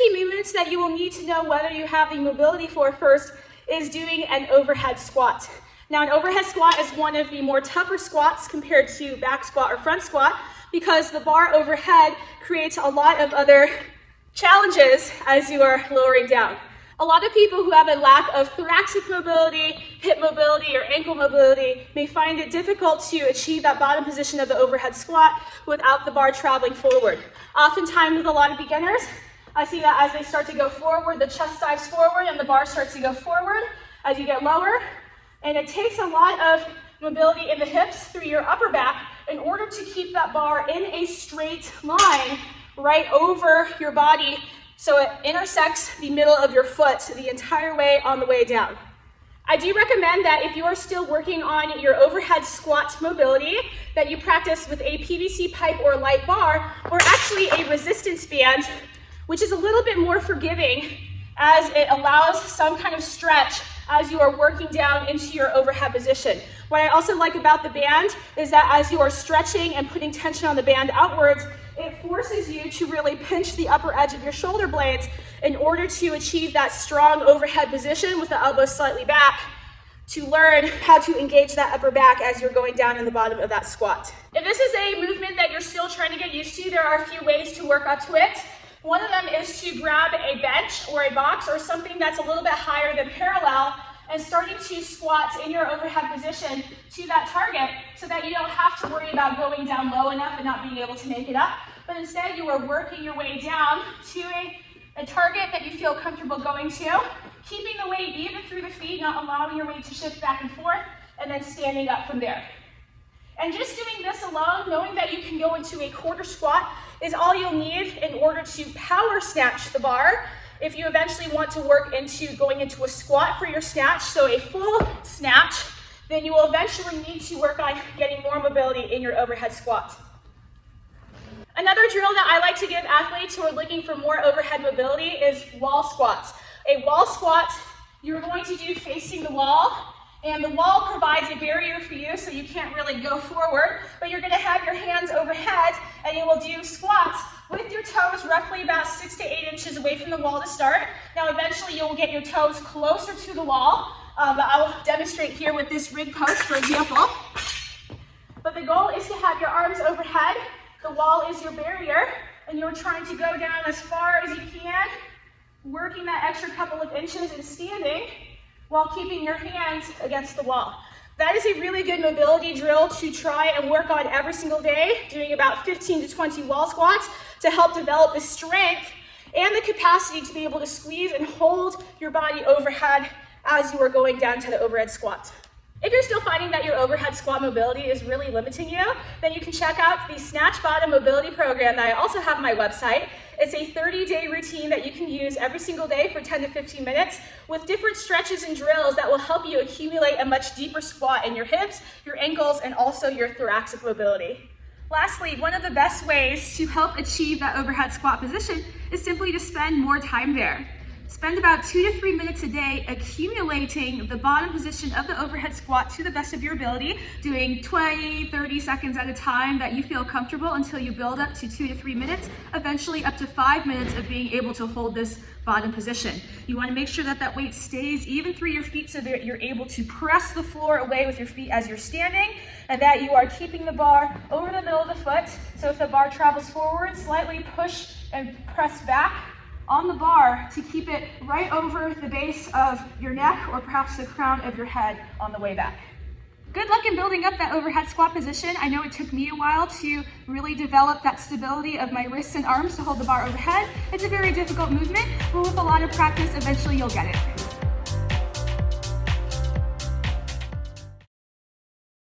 key movements that you will need to know whether you have the mobility for first is doing an overhead squat. Now, an overhead squat is one of the more tougher squats compared to back squat or front squat because the bar overhead creates a lot of other challenges as you are lowering down. A lot of people who have a lack of thoracic mobility, hip mobility, or ankle mobility may find it difficult to achieve that bottom position of the overhead squat without the bar traveling forward. Oftentimes with a lot of beginners, I see that as they start to go forward, the chest dives forward and the bar starts to go forward as you get lower. And it takes a lot of mobility in the hips through your upper back in order to keep that bar in a straight line right over your body so it intersects the middle of your foot the entire way on the way down. I do recommend that if you are still working on your overhead squat mobility, that you practice with a PVC pipe or light bar, or actually a resistance band, which is a little bit more forgiving as it allows some kind of stretch as you are working down into your overhead position. What I also like about the band is that as you are stretching and putting tension on the band outwards, it forces you to really pinch the upper edge of your shoulder blades in order to achieve that strong overhead position with the elbows slightly back to learn how to engage that upper back as you're going down in the bottom of that squat. If this is a movement that you're still trying to get used to, there are a few ways to work up to it. One of them is to grab a bench or a box or something that's a little bit higher than parallel and starting to squat in your overhead position to that target so that you don't have to worry about going down low enough and not being able to make it up. But instead you are working your way down to a target that you feel comfortable going to, keeping the weight even through the feet, not allowing your weight to shift back and forth, and then standing up from there. And just doing this alone, knowing that you can go into a quarter squat, is all you'll need in order to power snatch the bar. If you eventually want to work into going into a squat for your snatch, so a full snatch, then you will eventually need to work on getting more mobility in your overhead squat. Another drill that I like to give athletes who are looking for more overhead mobility is wall squats. A wall squat you're going to do facing the wall, and the wall provides a barrier for you so you can't really go forward, but you're going to have your hands overhead and you will do squats with your toes roughly about 6 to 8 inches away from the wall to start. Now eventually you'll get your toes closer to the wall, but I will demonstrate here with this rig post for example. But the goal is to have your arms overhead, the wall is your barrier, and you're trying to go down as far as you can, working that extra couple of inches and standing while keeping your hands against the wall. That is a really good mobility drill to try and work on every single day, doing about 15 to 20 wall squats to help develop the strength and the capacity to be able to squeeze and hold your body overhead as you are going down to the overhead squat. If you're still finding that your overhead squat mobility is really limiting you, then you can check out the Snatch Bottom Mobility Program that I also have on my website. It's a 30-day routine that you can use every single day for 10 to 15 minutes with different stretches and drills that will help you accumulate a much deeper squat in your hips, your ankles, and also your thoracic mobility. Lastly, one of the best ways to help achieve that overhead squat position is simply to spend more time there. Spend about 2 to 3 minutes a day accumulating the bottom position of the overhead squat to the best of your ability, doing 20, 30 seconds at a time that you feel comfortable until you build up to 2 to 3 minutes, eventually up to 5 minutes of being able to hold this bottom position. You want to make sure that that weight stays even through your feet so that you're able to press the floor away with your feet as you're standing, and that you are keeping the bar over the middle of the foot. So if the bar travels forward, slightly push and press back on the bar to keep it right over the base of your neck or perhaps the crown of your head on the way back. Good luck in building up that overhead squat position. I know it took me a while to really develop that stability of my wrists and arms to hold the bar overhead. It's a very difficult movement, but with a lot of practice, eventually you'll get it.